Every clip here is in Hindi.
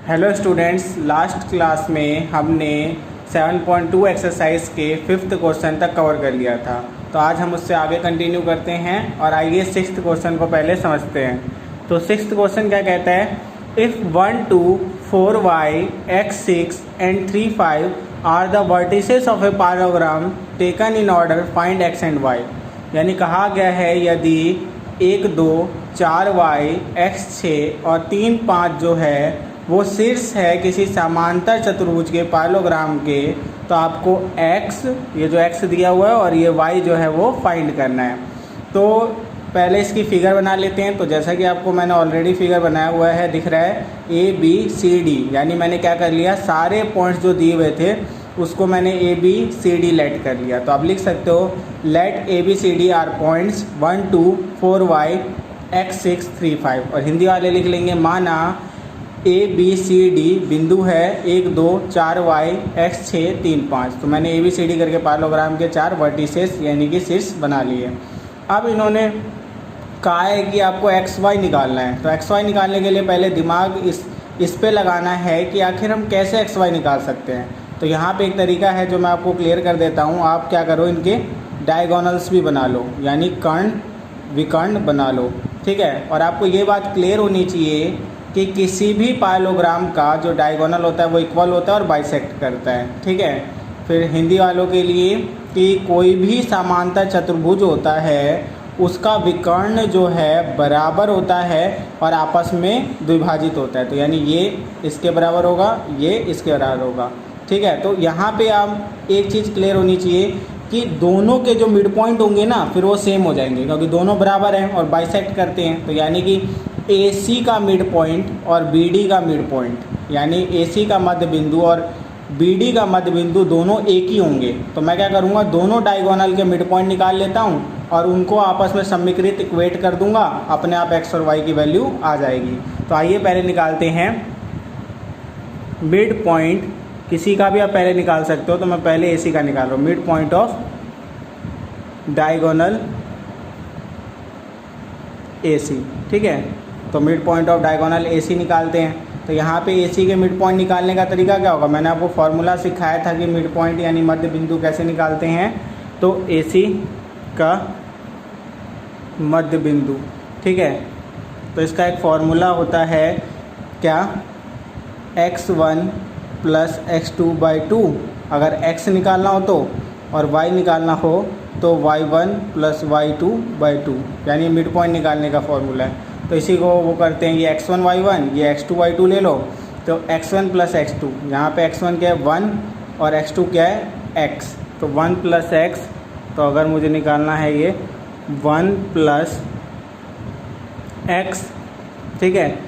हेलो स्टूडेंट्स, लास्ट क्लास में हमने 7.2 एक्सरसाइज के 5th क्वेश्चन तक कवर कर लिया था। तो आज हम उससे आगे कंटिन्यू करते हैं और आइए 6th क्वेश्चन को पहले समझते हैं। तो 6th क्वेश्चन क्या कहता है, if 1 2 4 y x 6 and 3 5 are the vertices of a parallelogram taken in order find x and y। यानी कहा गया है यदि 1 2 4 y x 6 और 3 5 जो है वो शीर्ष है किसी समांतर चतुर्भुज के पैरेललोग्राम के, तो आपको x, ये जो x दिया हुआ है, और ये y जो है वो फाइंड करना है। तो पहले इसकी फिगर बना लेते हैं। तो जैसा कि आपको मैंने ऑलरेडी फिगर बनाया हुआ है, दिख रहा है ए बी सी डी। यानी मैंने क्या कर लिया, सारे पॉइंट्स जो दिए हुए थे उसको मैंने A B C D let कर लिया। तो आप लिख सकते हो let A B C D are points 1 2 4 y x 6 3 5। और हिंदी वाले लिख लेंगे माना ए बी सी डी बिंदु है 1 2 4 y x 6 3 5। तो मैंने ए बी सी डी करके पैरेललोग्राम के 4 वर्टिसेस यानी कि शीर्ष बना लिए। अब इन्होंने कहा है कि आपको एक्स वाई निकालना है। तो एक्स वाई निकालने के लिए पहले दिमाग इस पे लगाना है कि आखिर हम कैसे एक्स वाई निकाल सकते हैं। तो यहाँ पे एक तरीका है जो मैं आपको क्लियर कर देता हूँ। आप क्या करो, इनके डायगोनल्स भी बना लो, यानी कर्ण विकर्ण बना लो, ठीक है। और आपको ये बात क्लियर होनी चाहिए कि किसी भी पैरेललोग्राम का जो डायगोनल होता है वो इक्वल होता है और बाइसेक्ट करता है, ठीक है। फिर हिंदी वालों के लिए कि कोई भी समांतर चतुर्भुज होता है उसका विकर्ण जो है बराबर होता है और आपस में द्विभाजित होता है। तो यानी ये इसके बराबर होगा, ये इसके बराबर होगा, ठीक है। तो यहाँ पे आप एक चीज़ क्लियर होनी चाहिए कि दोनों के जो मिड पॉइंट होंगे ना फिर वो सेम हो जाएंगे, क्योंकि दोनों बराबर हैं और बाइसेक्ट करते हैं। तो यानी कि AC का मिड पॉइंट और BD का मिड पॉइंट, यानी AC का मध्य बिंदु और BD का मध्य बिंदु दोनों एक ही होंगे। तो मैं क्या करूँगा, दोनों डायगोनल के मिड पॉइंट निकाल लेता हूँ और उनको आपस में समीकृत इक्वेट कर दूंगा, अपने आप x और y की वैल्यू आ जाएगी। तो आइए पहले निकालते हैं मिड पॉइंट। किसी का भी आप पहले निकाल सकते हो, तो मैं पहले AC का निकाल रहा हूँ। Mid point of diagonal AC, ठीक है। तो mid point of diagonal AC निकालते हैं। तो यहाँ पे AC के मिड पॉइंट निकालने का तरीका क्या होगा, मैंने आपको फॉर्मूला सिखाया था कि मिड पॉइंट यानी मध्य बिंदु कैसे निकालते हैं। तो AC का मध्य बिंदु, ठीक है। तो इसका एक फॉर्मूला होता है क्या, x1 प्लस x2/2। अगर x निकालना हो तो और y निकालना हो तो y1 प्लस y2/2, यानी मिड पॉइंट निकालने का फॉर्मूला है। तो इसी को वो करते हैं, ये x1 y1, ये x2 y2 ले लो। तो x1 प्लस x2, यहाँ पे x1 क्या है 1 और x2 क्या है x। तो 1 प्लस x, तो अगर मुझे निकालना है ये 1 प्लस x, ठीक है,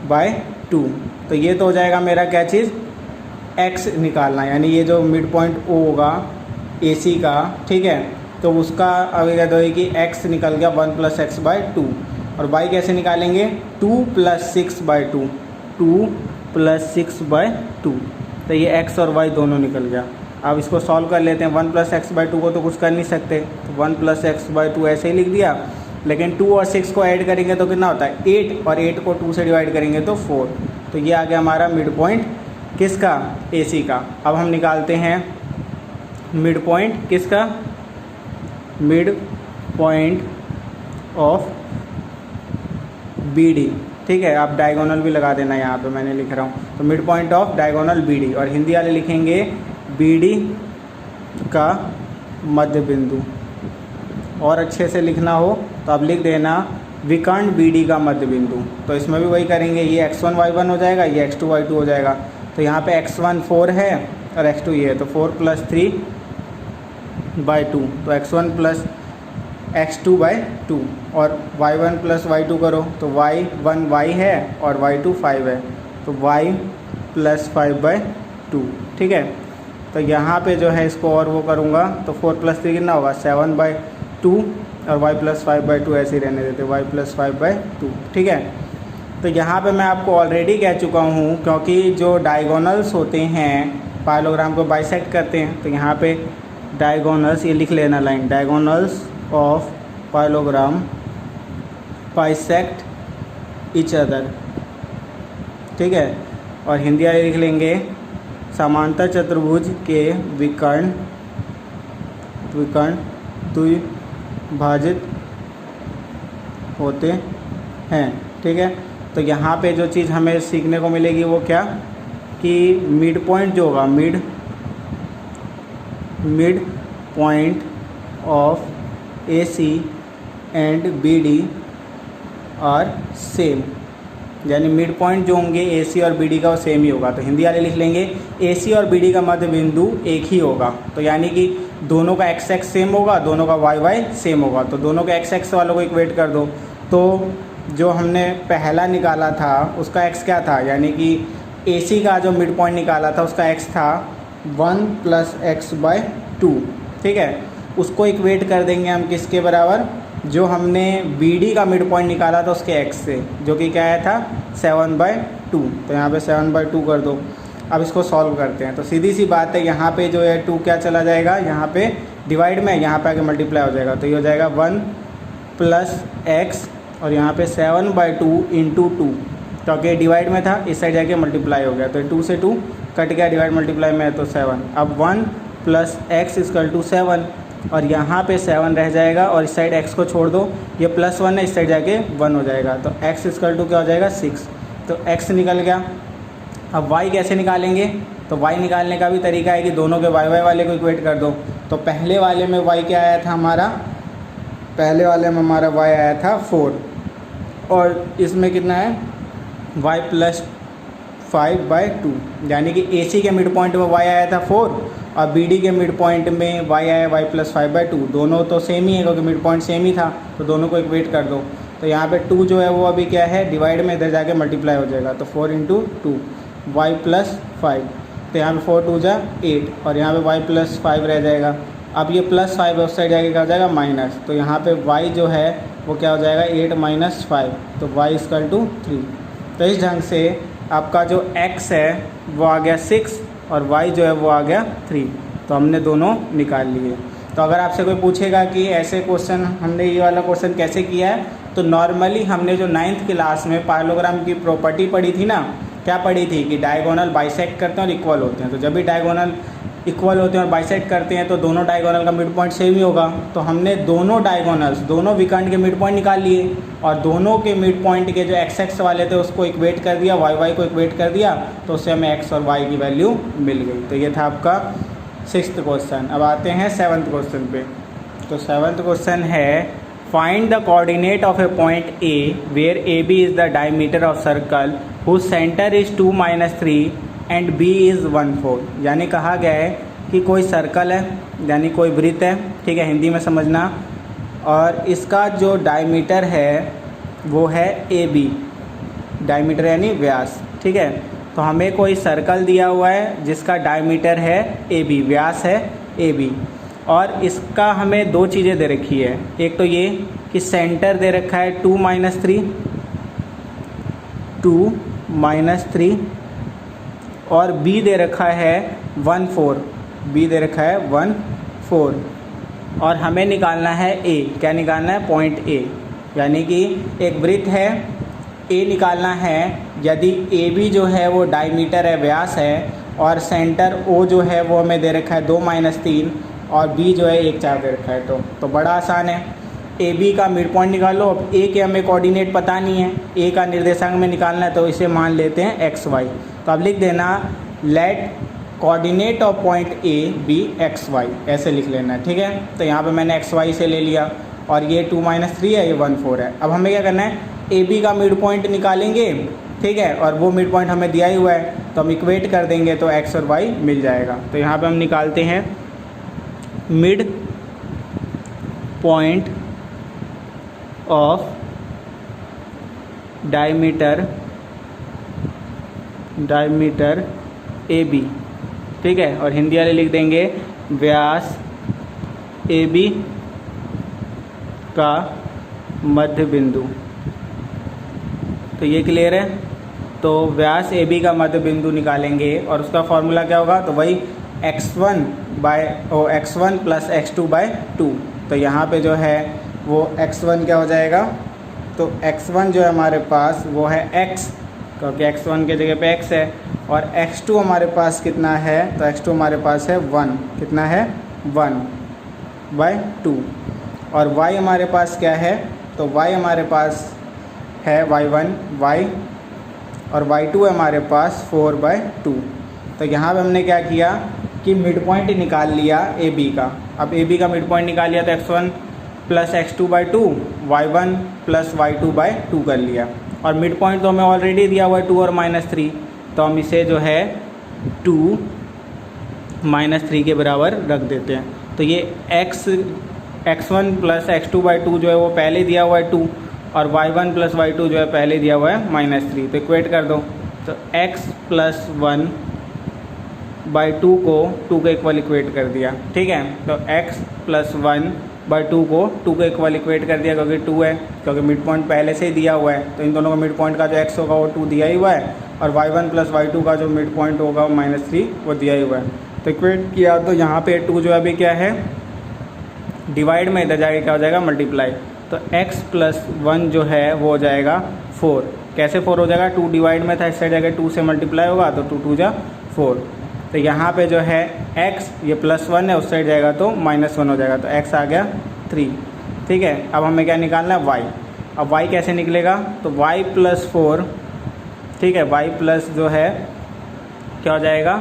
बाय 2। तो ये तो हो जाएगा मेरा क्या चीज़, x निकालना, यानी ये जो मिड पॉइंट O होगा AC का, ठीक है। तो उसका अगर क्या होगी कि x निकल गया 1 प्लस x/2। और y कैसे निकालेंगे, 2 प्लस 6/2, 2 प्लस 6/2। तो ये x और y दोनों निकल गया। अब इसको सॉल्व कर लेते हैं। 1 प्लस x/2 को तो कुछ कर नहीं सकते, तो 1 प्लस x/2 ऐसे ही लिख दिया। लेकिन 2 और 6 को ऐड करेंगे तो कितना होता है 8, और 8 को 2 से डिवाइड करेंगे तो 4। तो ये आ गया हमारा मिड पॉइंट किसका, AC का। अब हम निकालते हैं मिड पॉइंट किसका, मिड पॉइंट ऑफ BD, ठीक है। आप डायगोनल भी लगा देना, यहाँ पे मैंने लिख रहा हूँ। तो mid point of diagonal BD, और हिंदी वाले लिखेंगे BD का मध्य बिंदु। और अच्छे से लिखना हो तो आप लिख देना विकर्ण BD का मध्य बिंदु। तो इसमें भी वही करेंगे, ये x1 y1 हो जाएगा, ये x2 y2 हो जाएगा। तो यहाँ पे x1 4 है और x2 ये है, तो 4 प्लस 3/2। तो x1 प्लस x2/2 और y1 प्लस y2 करो तो y1 y है और y2 5 है, तो y प्लस 5/2, ठीक है। तो यहाँ पे जो है इसको और वो करूँगा तो 4 प्लस 3 कितना होगा 7/2 और y प्लस 5/2 ऐसे ही रहने देते, y प्लस 5/2, ठीक है। तो यहाँ पे मैं आपको ऑलरेडी कह चुका हूँ, क्योंकि जो डायगोनल्स होते हैं पैरेललोग्राम को बाइसेक्ट करते हैं। तो यहाँ पे डायगोनल्स, ये लिख लेना line, diagonals of parallelogram bisect each other, ठीक है। और हिंदी वाले लिख लेंगे समांतर चतुर्भुज के विकर्ण द्विभाजित होते हैं। ठीक है, तो यहाँ पे जो चीज़ हमें सीखने को मिलेगी वो क्या, कि मिड पॉइंट जो होगा, mid point of AC and BD are same, यानी मिड पॉइंट जो होंगे AC और BD का वो सेम ही होगा। तो हिंदी वाले लिख लेंगे AC और BD का मध्य बिंदु एक ही होगा। तो यानी कि दोनों का x सेम होगा, दोनों का y सेम होगा। तो दोनों के x वालों को इक्वेट कर दो। तो जो हमने पहला निकाला था उसका x क्या था, यानी कि AC का जो मिड पॉइंट निकाला था उसका x था 1 + x/2। ठीक है, उसको इक्वेट कर देंगे हम किसके बराबर, जो हमने BD का मिड पॉइंट निकाला था उसके x से, जो कि क्या आया था 7/2। तो यहाँ पे 7/2 कर दो। अब इसको सॉल्व करते हैं। तो सीधी सी बात है, यहाँ पे जो है 2 क्या चला जाएगा, यहाँ पे डिवाइड में, यहाँ पे आके मल्टीप्लाई हो जाएगा। तो ये हो जाएगा 1 + x और यहाँ पे 7/2 × 2, क्योंकि डिवाइड में था, इस साइड जाके मल्टीप्लाई हो गया। तो 2 से 2 कट गया, डिवाइड मल्टीप्लाई में है तो 7। अब 1 + x = 7 और यहाँ पे 7 रह जाएगा और इस साइड x को छोड़ दो, ये +1 है, इस साइड जाके 1 हो जाएगा। तो x = क्या हो जाएगा 6। तो x निकल गया। अब y कैसे निकालेंगे, तो y निकालने का भी तरीका है कि दोनों के y वाले को इक्वेट कर दो। तो पहले वाले में y क्या आया था हमारा, पहले वाले में हमारा y आया था 4 और इसमें कितना है y + 5/2, यानी कि AC के मिड पॉइंट में y आया था 4 और BD के मिड पॉइंट में y आया y + 5/2। दोनों तो सेम ही है क्योंकि मिड पॉइंट सेम ही था, तो दोनों को इक्वेट कर दो। तो यहाँ पे 2 जो है वो अभी क्या है, डिवाइड में इधर जाके मल्टीप्लाई हो जाएगा। तो 4 × 2 y + 5, तो यहाँ पे 4 × 2 = 8 और यहाँ पे y + 5 रह जाएगा। अब ये +5 है, उस साइड जाके क्या हो जाएगा माइनस, तो यहाँ पे y जो है वो क्या हो जाएगा 8 - 5, तो y = 3। तो इस ढंग से आपका जो x है वो आ गया 6 और y जो है वो आ गया 3। तो हमने दोनों निकाल लिए। तो अगर आपसे कोई पूछेगा कि ऐसे क्वेश्चन हमने ये वाला क्वेश्चन कैसे किया है, तो नॉर्मली हमने जो 9th क्लास में पैरेललोग्राम की प्रॉपर्टी पढ़ी थी ना, क्या पढ़ी थी कि डायगोनल बाइसेक्ट करते हैं और इक्वल होते हैं। तो जब भी डायगोनल इक्वल होते हैं और बाइसेक्ट करते हैं तो दोनों डायगोनल का मिड पॉइंट सेम ही होगा। तो हमने दोनों डायगोनल्स, दोनों विकर्ण के मिड पॉइंट निकाल लिए और दोनों के मिड पॉइंट के जो x वाले थे उसको इक्वेट कर दिया, y को इक्वेट कर दिया, तो उससे हमें x और y की वैल्यू मिल गई। तो ये था आपका 6th क्वेश्चन। अब आते हैं 7th क्वेश्चन पे। तो 7th क्वेश्चन है find the coordinate of a point A where AB is the diameter of circle whose centre is 2 - 3 and B is 1/4। यानी कहा गया है कि कोई सर्कल है, यानी कोई वृत्त है, ठीक है, हिंदी में समझना, और इसका जो डायमीटर है वो है AB, डायमीटर यानी व्यास। ठीक है, तो हमें कोई सर्कल दिया हुआ है जिसका डायमीटर है AB, व्यास है AB, और इसका हमें दो चीज़ें दे रखी है। एक तो ये कि सेंटर दे रखा है 2 - 3 और B दे रखा है 1/4, B दे रखा है 1/4 और हमें निकालना है A। क्या निकालना है, पॉइंट A, यानी कि एक वृत्त है, A निकालना है। यदि AB जो है वो डायमीटर है, व्यास है, और सेंटर O जो है वो हमें दे रखा है 2 - 3 और B जो है 1 4 दे रखा है। तो बड़ा आसान है, AB का मिड पॉइंट निकालो। अब A के हमें कोऑर्डिनेट पता नहीं है, A का निर्देशांक में निकालना है, तो इसे मान लेते हैं XY। तो अब लिख देना let coordinate of point A be XY, ऐसे लिख लेना है। ठीक है, तो यहाँ पे मैंने XY से ले लिया और ये 2 - 3 है, ये 1/4 है। अब हमें क्या करना है, AB का मिड पॉइंट निकालेंगे, ठीक है, और वो मिड पॉइंट हमें दिया ही हुआ है तो हम इक्वेट कर देंगे तो X और Y मिल जाएगा। तो यहाँ पे हम निकालते हैं mid point of diameter AB, ठीक है, और हिंदी वाले लिख देंगे व्यास AB का मध्य बिंदु। तो ये क्लियर है। तो व्यास AB का मध्य बिंदु निकालेंगे और उसका फॉर्मूला क्या होगा, तो वही x1 + x2/2। तो यहाँ पे जो है वो x1 क्या हो जाएगा, तो x1 जो है हमारे पास वो है x क्योंकि x1 के जगह पे x है, और x2 हमारे पास कितना है, तो x2 हमारे पास है 1, कितना है 1/2, और y हमारे पास क्या है, तो y हमारे पास है y1 y, और y2 है हमारे पास 4/2। तो यहाँ पे हमने क्या किया कि मिड पॉइंट निकाल लिया ए बी का। अब ए बी का मिड पॉइंट निकाल लिया तो x1 plus x2/2, y1 plus y2/2 कर लिया, और मिड पॉइंट तो हमें ऑलरेडी दिया हुआ है 2 और -3, तो हम इसे जो है 2 -3 के बराबर रख देते हैं। तो ये x1 प्लस x2/2 जो है वो पहले दिया हुआ है 2, और y1 प्लस y2 जो है पहले दिया हुआ है -3, तो इक्वेट कर दो। तो x प्लस 1/2 को 2 के इक्वल इक्वेट कर दिया, ठीक है। तो x प्लस 1/2 को 2 के इक्वल इक्वेट कर दिया, क्योंकि 2 है, क्योंकि मिड पॉइंट पहले से ही दिया हुआ है, तो इन दोनों का मिड पॉइंट का जो x होगा वो 2 दिया ही हुआ है, और y1 प्लस y2 का जो मिड पॉइंट होगा वो -3 वो दिया ही हुआ है। तो इक्वेट किया तो यहाँ पे 2 जो अभी क्या है डिवाइड में, इधर जाके क्या हो जाएगा मल्टीप्लाई, तो x प्लस 1 जो है वो हो जाएगा 4। कैसे 4 हो जाएगा, 2 डिवाइड में था, इस साइड जाके 2 से मल्टीप्लाई होगा तो 2 2 जा 4। तो यहाँ पे जो है x ये +1 है, उस साइड जाएगा तो -1 हो जाएगा, तो x आ गया 3, ठीक है। अब हमें क्या निकालना है y। अब y कैसे निकलेगा, तो y प्लस 4, ठीक है, y प्लस जो है क्या हो जाएगा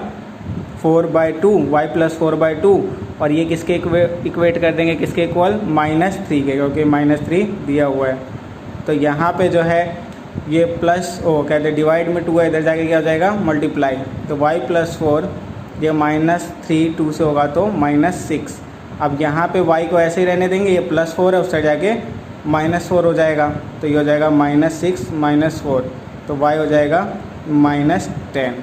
4/2, y प्लस 4/2, और ये किसके इक्वेट कर देंगे, किसके इक्वल -3 के, क्योंकि -3 दिया हुआ है। तो यहाँ पे जो है ये प्लस कहते हैं डिवाइड में 2 है, इधर जाके क्या हो जाएगा मल्टीप्लाई, तो y प्लस 4 ये -3 2 से होगा तो -6। अब यहाँ पे y को ऐसे ही रहने देंगे, ये +4 है, उस साइड जाके -4 हो जाएगा, तो ये हो जाएगा -6 -4, तो y हो जाएगा -10।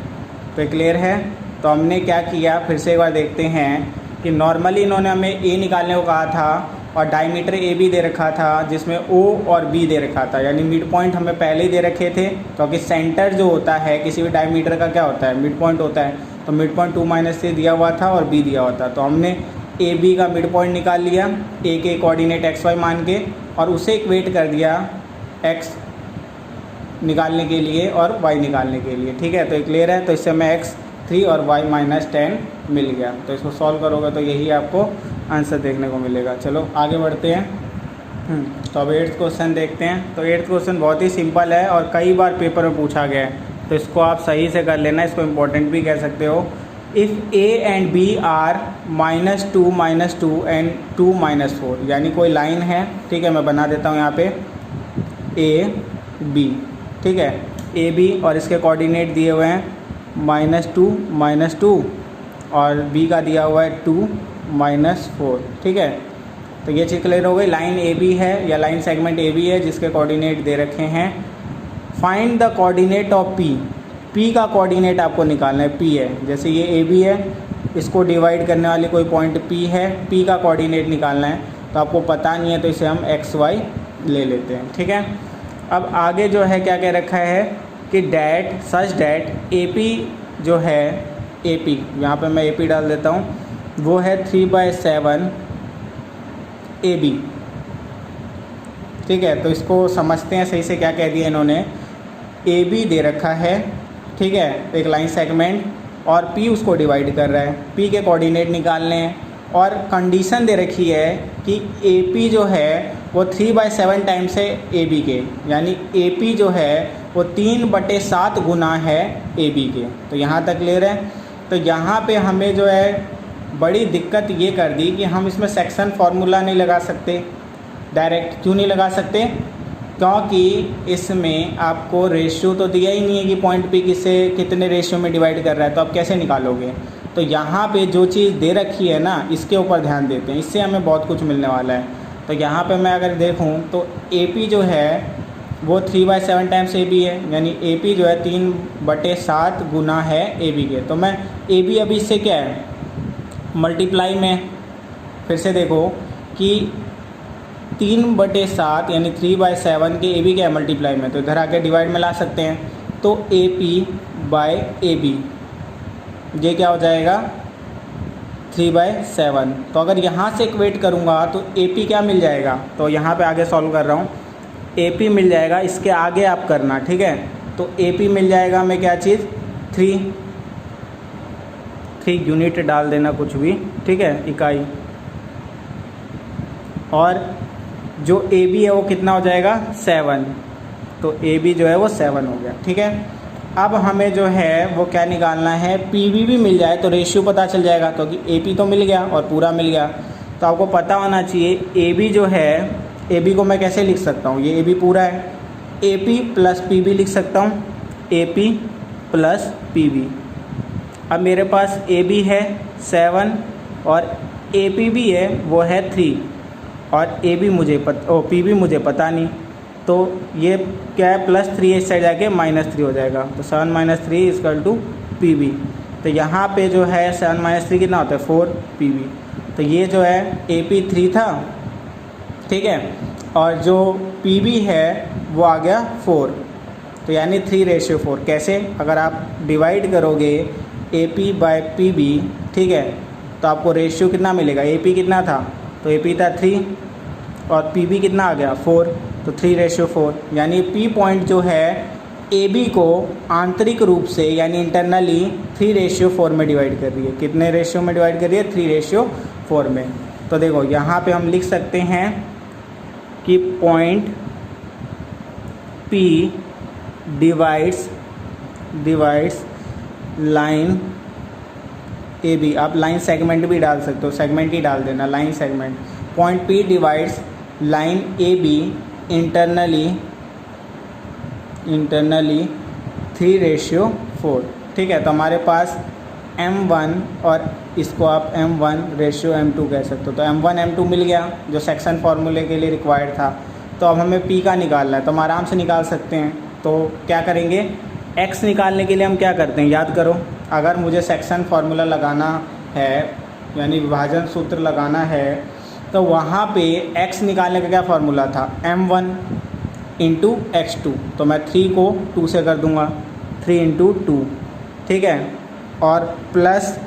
तो क्लियर है। तो हमने क्या किया, फिर से एक बार देखते हैं कि नॉर्मली इन्होंने हमें a निकालने को कहा था, और डायमीटर ए बी दे रखा था जिसमें ओ और बी दे रखा था, यानी मिड पॉइंट हमें पहले ही दे रखे थे, क्योंकि सेंटर जो होता है किसी भी डायमीटर का क्या होता है मिड पॉइंट होता है। तो मिड पॉइंट 2 -3 दिया हुआ था और बी दिया हुआ था, तो हमने ए बी का मिड पॉइंट निकाल लिया ए के कोऑर्डिनेट एक्स वाई मान के, और उसे इक्वेट कर दिया एक्स निकालने के लिए और वाई निकालने के लिए, ठीक है। तो क्लियर है। तो इससे हमें x3 और y -10 मिल गया। तो इसको सॉल्व करोगे तो यही आपको आंसर देखने को मिलेगा। चलो आगे बढ़ते हैं। तो अब 8th क्वेश्चन देखते हैं। तो 8th क्वेश्चन बहुत ही सिंपल है और कई बार पेपर में पूछा गया है, तो इसको आप सही से कर लेना, इसको इम्पोर्टेंट भी कह सकते हो। If a and b are -2 -2 and 2 -4, यानी कोई लाइन है, ठीक है, मैं बना देता हूँ यहाँ पे a b, ठीक है, a b, और इसके कोऑर्डिनेट दिए हुए हैं -2 -2 और b का दिया हुआ है 2 -4, ठीक है। तो ये चीज़ क्लियर हो गई। लाइन ए बी है या लाइन सेगमेंट ए बी है जिसके कोऑर्डिनेट दे रखे हैं। Find the coordinate of P, P का कोऑर्डिनेट आपको निकालना है। पी है, जैसे ये ए बी है, इसको डिवाइड करने वाली कोई पॉइंट पी है, पी का कोऑर्डिनेट निकालना है। तो आपको पता नहीं है तो इसे हम एक्स वाई ले लेते हैं, ठीक है। अब आगे जो है क्या कह रखा है कि that such that A P जो है, ए पी यहाँ पर मैं ए पी डाल देता हूँ, वो है 3/7 ए बी, ठीक है। तो इसको समझते हैं सही से, क्या कह दिया इन्होंने। ए बी दे रखा है, ठीक है, एक लाइन सेगमेंट, और पी उसको डिवाइड कर रहा है। पी के कोऑर्डिनेट निकालने हैं और कंडीशन दे रखी है कि ए पी जो है वो 3/7 टाइम्स है ए बी के, यानी ए पी जो है वो 3/7 गुना है ए बी के। तो यहाँ तक क्लियर है। तो यहाँ पे हमें जो है बड़ी दिक्कत ये कर दी कि हम इसमें सेक्शन फार्मूला नहीं लगा सकते डायरेक्ट। क्यों नहीं लगा सकते? क्योंकि इसमें आपको रेशियो तो दिया ही नहीं है कि पॉइंट पी किससे कितने रेशियो में डिवाइड कर रहा है, तो आप कैसे निकालोगे। तो यहाँ पे जो चीज़ दे रखी है ना, इसके ऊपर ध्यान देते हैं, इससे हमें बहुत कुछ मिलने वाला है। तो यहाँ पे मैं अगर देखूँ तो ए पी जो है वो 3/7 टाइम्स ए बी है, यानी ए पी जो है 3/7 गुना है ए बी के। तो मैं ए बी अभी इससे क्या है मल्टीप्लाई में, फिर से देखो कि 3/7 यानी 3/7 के ए बी क्या है मल्टीप्लाई में, तो इधर आके डिवाइड में ला सकते हैं। तो A P by A B ये क्या हो जाएगा 3/7। तो अगर यहाँ से इक्वेट करूँगा तो ए पी क्या मिल जाएगा, तो यहाँ पे आगे सॉल्व कर रहा हूँ, ए पी मिल जाएगा। इसके आगे आप करना, ठीक है, तो AP मिल जाएगा हमें क्या चीज़ 3 यूनिट डाल देना कुछ भी, ठीक है, इकाई। और जो AB है वो कितना हो जाएगा 7, तो AB जो है वो 7 हो गया, ठीक है। अब हमें जो है वो क्या निकालना है, PB भी मिल जाए तो रेशियो पता चल जाएगा, क्योंकि AP तो मिल गया और पूरा मिल गया। तो आपको पता होना चाहिए AB जो है, AB को मैं कैसे लिख सकता हूँ, ये AB पूरा है, AP प्लस PB लिख सकता हूँ, AP प्लस PB। अब मेरे पास AB है 7 और AP भी है वो है 3 और PB मुझे पता नहीं, तो ये क्या है +3 इस साइड जाके -3 हो जाएगा, तो 7 - 3 = PB। तो यहाँ पे जो है 7 - 3 कितना होता है 4 PB। तो ये जो है AP 3 था, ठीक है, और जो PB है वो आ गया 4, तो यानी 3:4। कैसे, अगर आप डिवाइड करोगे AP बाय PB, ठीक है, तो आपको रेशियो कितना मिलेगा, AP कितना था, तो AP था 3 और PB कितना आ गया 4, तो 3:4। यानी P पॉइंट जो है AB को आंतरिक रूप से यानी इंटरनली 3:4 में डिवाइड कर रही है। कितने रेशियो में डिवाइड कर रही है, 3:4 में। तो देखो यहाँ पे हम लिख सकते हैं कि point P divides line AB। आप लाइन सेगमेंट भी डाल सकते हो, सेगमेंट ही डाल देना, line segment. Point P divides line AB internally 3:4, ठीक है। तो हमारे पास M1 और इसको आप M1:M2 कह सकते हो। तो M1 M2 मिल गया जो सेक्शन फार्मूले के लिए रिक्वायर्ड था। तो अब हमें P का निकालना है, तो हम आराम से निकाल सकते हैं। तो क्या करेंगे, X निकालने के लिए हम क्या करते हैं, याद करो, अगर मुझे सेक्शन फार्मूला लगाना है यानी विभाजन सूत्र लगाना है, तो वहाँ पे X निकालने का क्या फार्मूला था, M1 × X2। तो मैं 3 को 2 से कर दूँगा, 3 × 2, ठीक है, और प्लस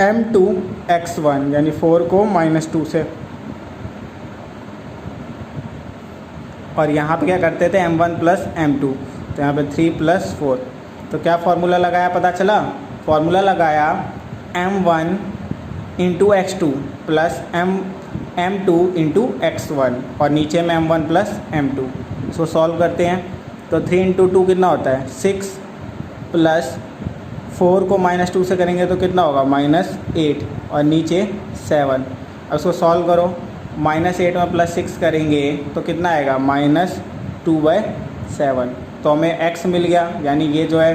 M2 X1 यानी 4 को -2 से, और यहाँ पे क्या करते थे M1 + M2, तो यहाँ पे 3 + 4। तो क्या फार्मूला लगाया पता चला, फार्मूला लगाया M1 × X2 plus M2 × X1 और नीचे में M1 + M2। इसको सॉल्व करते हैं तो 3 × 2 कितना होता है 6 प्लस 4 को -2 से करेंगे तो कितना होगा -8 और नीचे 7। अब उसको सॉल्व करो, -8 में +6 करेंगे तो कितना आएगा -2/7। तो हमें x मिल गया, यानी ये जो है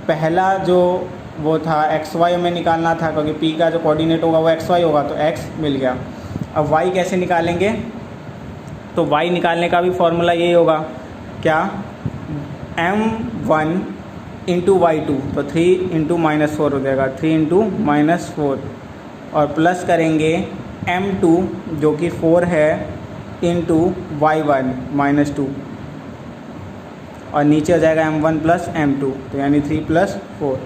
पहला जो वो था xy में निकालना था, क्योंकि p का जो कोऑर्डिनेट होगा वो xy होगा, तो x मिल गया। अब y कैसे निकालेंगे, तो y निकालने का भी फॉर्मूला यही होगा, क्या M1 × y2, तो 3 × -4 हो जाएगा, 3 × -4 और प्लस करेंगे M2 जो कि 4 है इंटू y1 -2 और नीचे हो जाएगा M1 + M2, तो यानी 3 + 4।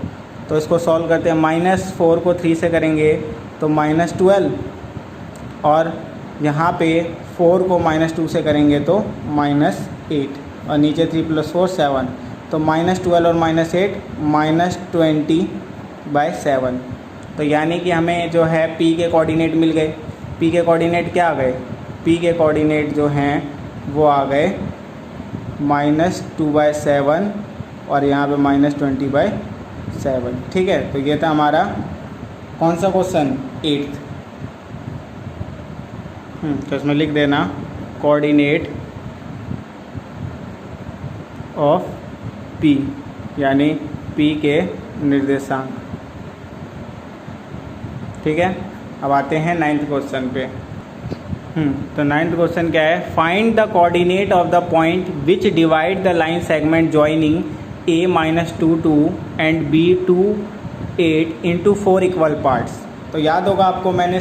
तो इसको सॉल्व करते हैं, -4 को 3 से करेंगे तो -12 और यहाँ पे 4 को -2 से करेंगे तो -8 और नीचे 3 + 4 7, तो -12 और -8 -20/7। तो यानी कि हमें जो है P के कोऑर्डिनेट मिल गए। P के कोऑर्डिनेट क्या आ गए, P के कोऑर्डिनेट जो हैं वो आ गए -2/7 और यहाँ पे -20/7, ठीक है। तो ये था हमारा कौन सा क्वेश्चन, 8th। तो इसमें लिख देना कोऑर्डिनेट ऑफ P यानी P के निर्देशांक, ठीक है। अब आते हैं 9th क्वेश्चन पे। तो 9th क्वेश्चन क्या है, find the coordinate of the point which divide the line segment joining A -22 and B 28 into 4 equal parts. तो याद होगा आपको, हमने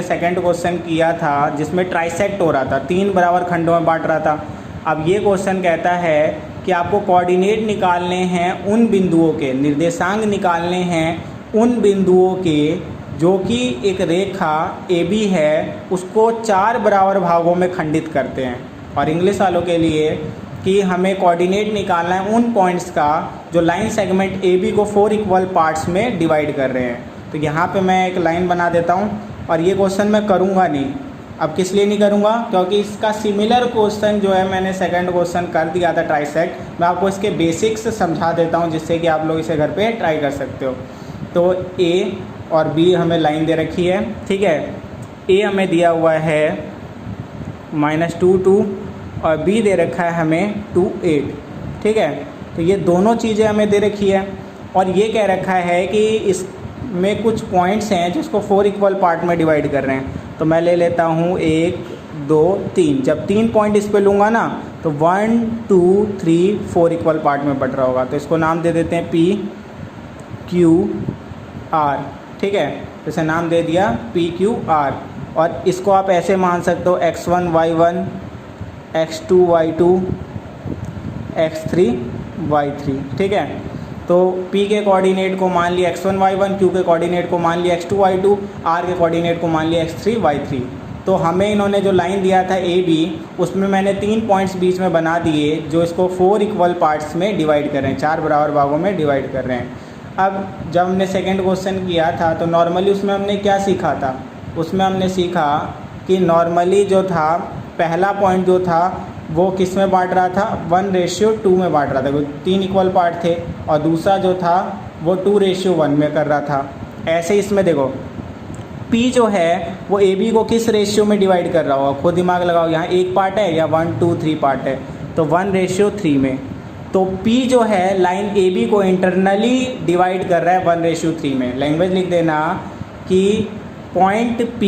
सेकंड क्वेश्चन किया था जिसमें ट्राइसेक्ट हो रहा था, 3 बराबर खंडों में बांट रहा था। अब ये क्वेश्चन कहता है कि आपको कोऑर्डिनेट निकालने हैं उन बिंदुओं के, निर्देशांक निकालने हैं उन बिंदुओं के जो कि एक रेखा AB है उसको 4 बराबर भागों में खंडित करते हैं। और इंग्लिश वालों के लिए कि हमें कोऑर्डिनेट निकालना है उन पॉइंट्स का जो लाइन सेगमेंट ए बी को 4 इक्वल पार्ट्स में डिवाइड कर रहे हैं। तो यहाँ पे मैं एक लाइन बना देता हूँ और ये क्वेश्चन मैं करूँगा नहीं। अब किस लिए नहीं करूँगा, क्योंकि इसका सिमिलर क्वेश्चन जो है मैंने सेकंड क्वेश्चन कर दिया था ट्राइसेक्ट। मैं आपको इसके बेसिक्स समझा देता हूँ जिससे कि आप लोग इसे घर पे ट्राई कर सकते हो। तो ए और बी हमें लाइन दे रखी है, ठीक है। ए हमें दिया हुआ है -2 2 और बी दे रखा है हमें 2 8, ठीक है। तो ये दोनों चीज़ें हमें दे रखी है और ये कह रखा है कि इसमें कुछ पॉइंट्स हैं जिसको 4 इक्वल पार्ट में डिवाइड कर रहे हैं। तो मैं ले लेता हूँ 1 2 3। जब 3 पॉइंट इस पे लूँगा ना तो 1 2 3 4 इक्वल पार्ट में बट रहा होगा। तो इसको नाम दे देते हैं P Q R, ठीक है। तो इसे नाम दे दिया P Q R। और इसको आप ऐसे मान सकते हो x1 y1 x2 y2 x3 y3, ठीक है। तो P के कोऑर्डिनेट को मान लिया x1 y1, Q के कोऑर्डिनेट को मान लिया x2 y2, R के कोऑर्डिनेट को मान लिया x3 y3। तो हमें इन्होंने जो लाइन दिया था ए बी, उसमें मैंने 3 पॉइंट्स बीच में बना दिए जो इसको 4 इक्वल पार्ट्स में डिवाइड कर रहे हैं, 4 बराबर भागों में डिवाइड कर रहे हैं। अब जब हमने सेकंड क्वेश्चन किया था तो नॉर्मली उसमें हमने क्या सीखा था, उसमें हमने सीखा कि नॉर्मली जो था पहला पॉइंट जो था वो किस में बांट रहा था, 1:2 में बांट रहा था, 3 इक्वल पार्ट थे। और दूसरा जो था वो 2:1 में कर रहा था। ऐसे इसमें देखो P जो है वो ए बी को किस रेशियो में डिवाइड कर रहा होगा, खुद दिमाग लगाओ। यहाँ एक पार्ट है या 1 2 3 पार्ट है, तो 1:3 में। तो P जो है लाइन ए बी को इंटरनली डिवाइड कर रहा है 1:3 में। लैंग्वेज लिख देना कि point P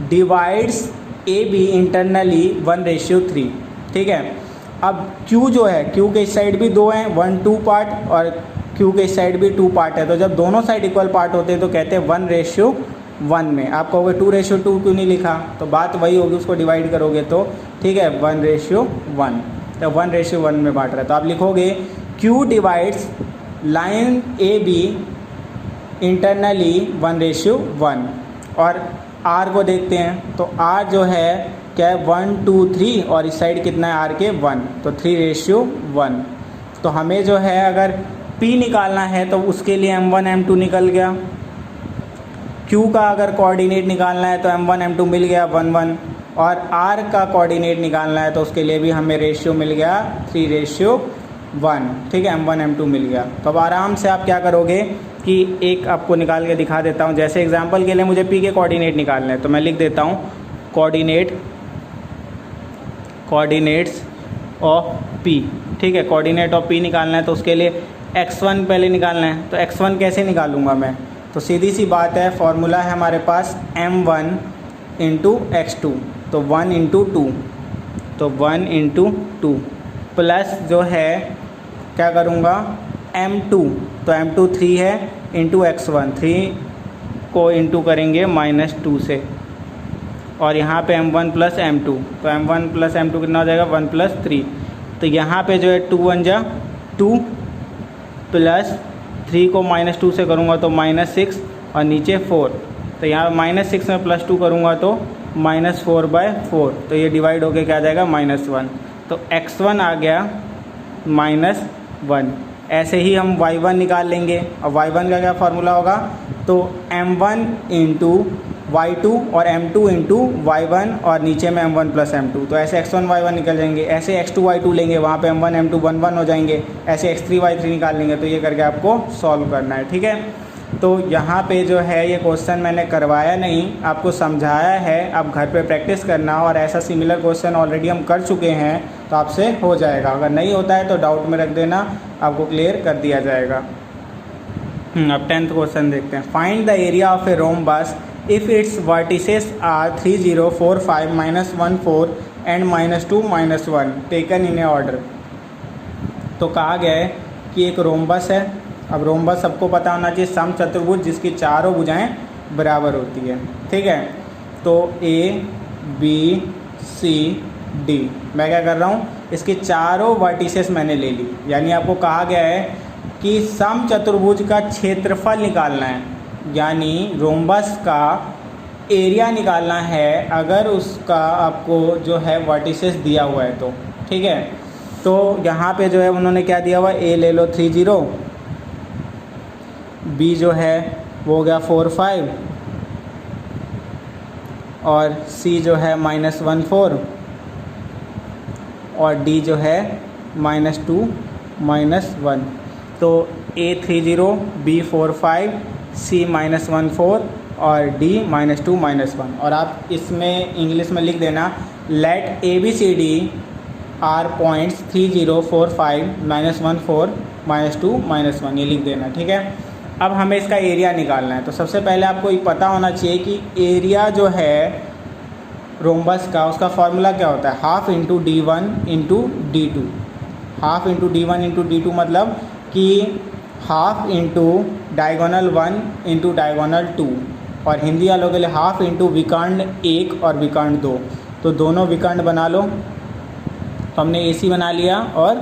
divides A B internally 1:3, ठीक है। अब Q जो है, Q के इस साइड भी 2 हैं, 1 2 पार्ट, और Q के इस साइड भी 2 पार्ट है। तो जब दोनों साइड इक्वल पार्ट होते हैं तो कहते हैं 1:1 में। आप कहोगे 2:2 क्यों नहीं लिखा, तो बात वही होगी, उसको डिवाइड करोगे तो, ठीक है, 1:1। तो 1:1 में बांट रहा है। तो आप लिखोगे Q divides line A B internally 1:1। और R को देखते हैं तो R जो है क्या है, 1 2 3, और इस साइड कितना है R के 1, तो 3:1। तो हमें जो है अगर P निकालना है तो उसके लिए M1 M2 निकल गया। Q का अगर कोऑर्डिनेट निकालना है तो M1 M2 मिल गया 1 1, और R का कोऑर्डिनेट निकालना है तो उसके लिए भी हमें रेशियो मिल गया 3:1, ठीक है, M1 M2 मिल गया। तो अब आराम से आप क्या करोगे कि एक आपको निकाल के दिखा देता हूँ। जैसे एग्जांपल के लिए मुझे P के कोऑर्डिनेट निकालने हैं तो मैं लिख देता हूँ कोऑर्डिनेट्स ऑफ P, ठीक है। कोऑर्डिनेट ऑफ P निकालना है तो उसके लिए x1 पहले निकालना है। तो x1 कैसे निकालूंगा मैं, तो सीधी सी बात है, फॉर्मूला है हमारे पास m1 × x2, तो 1 × 2, तो 1 × 2 प्लस जो है क्या करूँगा m2, तो m2 3 है इंटू x1, 3 को इंटू करेंगे -2 से, और यहाँ पे m1 + m2, तो m1 + m2 कितना हो जाएगा 1 + 3। तो यहाँ पे जो है 2 1 जा 2 प्लस 3 को -2 से करूँगा तो -6, और नीचे 4। तो यहाँ -6 में +2 करूँगा तो -4/4, तो ये डिवाइड होके क्या आ जाएगा -1। तो x1 आ गया -1। ऐसे ही हम y1 निकाल लेंगे, और y1 का क्या फार्मूला होगा, तो m1 × y2 और m2 × y1, और नीचे में m1 + m2। तो ऐसे x1 y1 निकल जाएंगे। ऐसे x2 y2 लेंगे, वहाँ पे m1 m2 1 1 हो जाएंगे। ऐसे x3 y3 निकाल लेंगे। तो ये करके आपको सॉल्व करना है, ठीक है। तो यहाँ पे जो है ये क्वेश्चन मैंने करवाया नहीं, आपको समझाया है। आप घर पे प्रैक्टिस करना, और ऐसा सिमिलर क्वेश्चन ऑलरेडी हम कर चुके हैं तो आपसे हो जाएगा। अगर नहीं होता है तो डाउट में रख देना, आपको क्लियर कर दिया जाएगा। अब 10th क्वेश्चन देखते हैं। Find the area of a rhombus if its vertices are 3 0 4 5 -1 4 and -2 -1 taken in a order. तो कहा गया है कि एक रोम्बस है। अब रोम्बस सबको पता होना चाहिए, समचतुर्भुज जिसकी चारों भुजाएं बराबर होती है, ठीक है। तो A B C D, मैं क्या कर रहा हूँ, इसकी चारों वर्टिसेस मैंने ले ली। यानी आपको कहा गया है कि समचतुर्भुज का क्षेत्रफल निकालना है, यानी रोम्बस का एरिया निकालना है अगर उसका आपको जो है वर्टिसेस दिया हुआ है तो, ठीक है। तो यहाँ पे जो है उन्होंने क्या दिया हुआ, ए ले लो 30, बी जो है वो हो गया 45, और सी जो है -14, और डी जो है -2 -1। तो ए 30, बी 45, सी -14 और डी -2 -1। और आप इसमें इंग्लिश में लिख देना, लेट ABCD आर पॉइंट्स 30, 45, -14, -2 -1, ये लिख देना, ठीक है। अब हमें इसका एरिया निकालना है। तो सबसे पहले आपको ये पता होना चाहिए कि एरिया जो है रोम्बस का, उसका फॉर्मूला क्या होता है, half into D1 into D2। Half into D1 into D2 मतलब कि half into diagonal 1 into diagonal 2, और हिंदी वालों के लिए हाफ इंटू विकर्ण 1 और विकर्ण 2। तो दोनों विकर्ण बना लो। तो हमने AC बना लिया और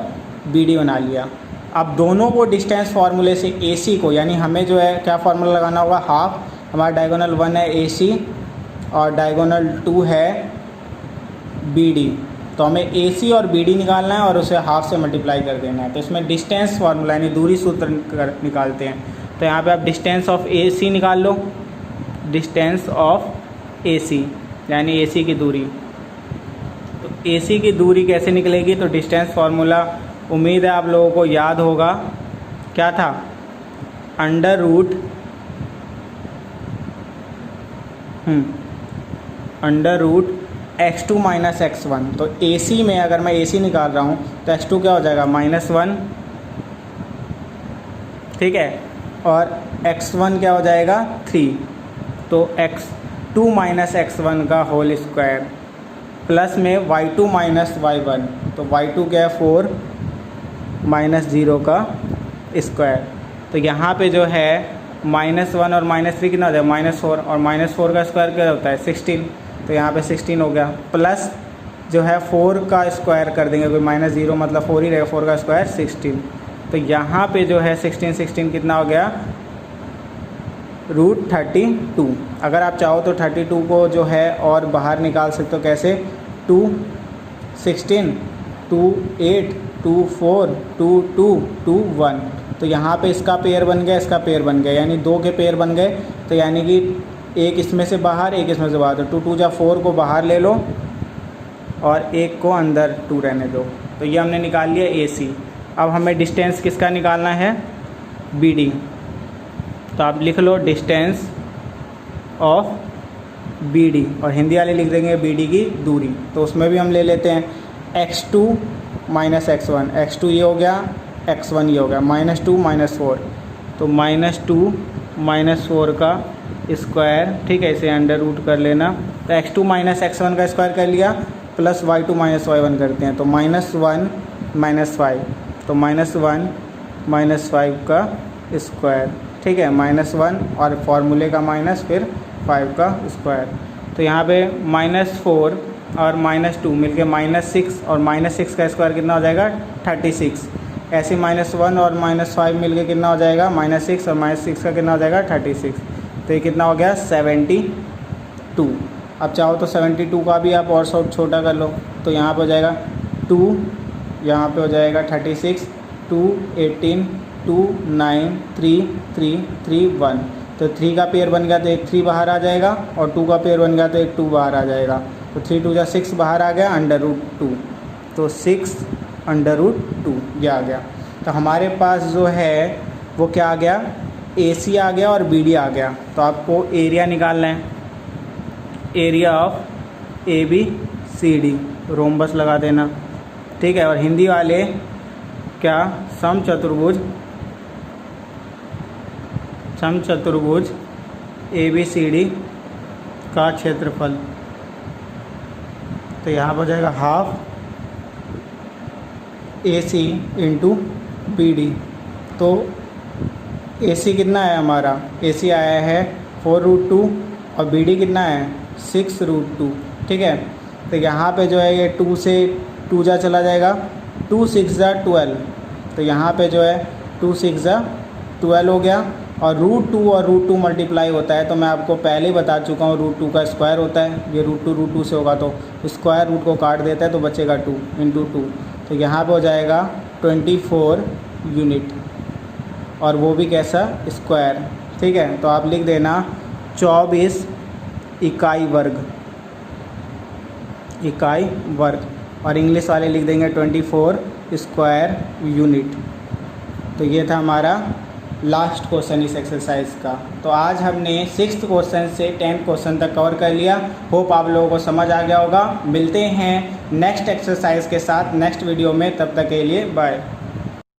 BD बना लिया। अब दोनों को डिस्टेंस फार्मूले से AC को, यानी हमें जो है क्या फार्मूला लगाना होगा, हाफ, हमारा डायगोनल 1 है AC और डायगोनल 2 है BD। तो हमें AC और BD निकालना है और उसे हाफ से मल्टीप्लाई कर देना है। तो इसमें डिस्टेंस फार्मूला यानी दूरी सूत्र निकालते हैं। तो यहाँ पे आप डिस्टेंस ऑफ AC निकाल लो, डिस्टेंस ऑफ AC यानी AC की दूरी। तो AC की दूरी कैसे निकलेगी, तो डिस्टेंस फार्मूला उम्मीद है आप लोगों को याद होगा, क्या था, under root x2 minus x1। तो AC में अगर मैं AC निकाल रहा हूँ तो x2 क्या हो जाएगा, -1, ठीक है, और x1 क्या हो जाएगा, 3। तो x2 माइनस x1 का होल स्क्वायर प्लस में y2 माइनस y1। तो y2 क्या है, 4 -0 का स्क्वायर। तो यहाँ पे जो है -1 और -3 कितना हो जाएगा, -4, और -4 का स्क्वायर क्या होता है, 16। तो यहाँ पे 16 हो गया, प्लस जो है 4 का स्क्वायर कर देंगे, कोई -0 मतलब 4 ही रहेगा, 4 का स्क्वायर 16। तो यहाँ पे जो है 16 कितना हो गया, √32। अगर आप चाहो तो 32 को जो है और बाहर निकाल सकते हो, कैसे, 2 16 2 8 2 4 2 2 2 1। तो यहाँ पे इसका पेयर बन गया, इसका पेयर बन गया, यानी 2 के पेयर बन गए। तो यानी कि एक इसमें से बाहर, एक इसमें से बाहर। तो 2 2 जा 4 को बाहर ले लो और एक को अंदर 2 रहने दो। तो ये हमने निकाल लिया AC। अब हमें डिस्टेंस किसका निकालना है, BD। तो आप लिख लो डिस्टेंस ऑफ BD, और हिंदी वाले लिख देंगे BD की दूरी। तो उसमें भी हम ले लेते हैं x2 माइनस x1, x2 ये हो गया, x1 ये हो गया, -2 -4। तो -2 -4 का स्क्वायर, ठीक है, इसे अंडर रूट कर लेना। तो x2 माइनस x1 का स्क्वायर कर लिया, प्लस y2 माइनस y1 करते हैं। तो -1 -5, तो -1 -5 का स्क्वायर, ठीक है, -1 और फार्मूले का माइनस, फिर 5 का स्क्वायर। तो यहाँ पे -4 और -2 मिलके -6, और -6 का स्क्वायर कितना हो जाएगा, 36। ऐसे -1 और -5 मिलके कितना हो जाएगा, -6, और -6 का कितना हो जाएगा, 36। तो ये कितना हो गया, 72। अब चाहो तो 72 का भी आप और छोटा कर लो। तो यहाँ पे हो जाएगा 2, यहाँ पे हो जाएगा 36, 2 18 2 9 3 3 3 1। तो 3 का पेयर बन गया तो एक 3 बाहर आ जाएगा, और 2 का पेयर बन गया तो एक 2 बाहर आ जाएगा। तो 3 2 जा 6 बाहर आ गया, √2। तो 6 √2 ये आ गया। तो हमारे पास जो है वो क्या आ गया, AC आ गया और BD आ गया। तो आपको एरिया निकालना है, एरिया ऑफ ABCD, रोम्बस लगा देना, ठीक है। और हिंदी वाले क्या, समचतुर्भुज ABCD का क्षेत्रफल। तो यहाँ पर हो जाएगा हाफ AC इंटू BD। तो AC कितना है हमारा, AC आया है 4√2 और BD कितना है 6√2, ठीक है। तो यहाँ पे जो है ये 2 से 2 जा चला जाएगा, 2 6 जा 12। तो यहाँ पे जो है 2 6 जा 12 हो गया, और √2 और √2 मल्टीप्लाई होता है। तो मैं आपको पहले ही बता चुका हूँ, √2 का स्क्वायर होता है, ये √2 से होगा तो स्क्वायर रूट को काट देता है, तो बचेगा 2 × 2। तो यहाँ पे हो जाएगा 24 यूनिट, और वो भी कैसा, स्क्वायर। ठीक है, तो आप लिख देना 24 इकाई वर्ग, इकाई वर्ग, और इंग्लिश वाले लिख देंगे 24 स्क्वायर यूनिट। तो ये था हमारा लास्ट क्वेश्चन इस एक्सरसाइज का। तो आज हमने 6th क्वेश्चन से 10th क्वेश्चन तक कवर कर लिया। होप आप लोगों को समझ आ गया होगा। मिलते हैं नेक्स्ट एक्सरसाइज के साथ नेक्स्ट वीडियो में, तब तक के लिए बाय।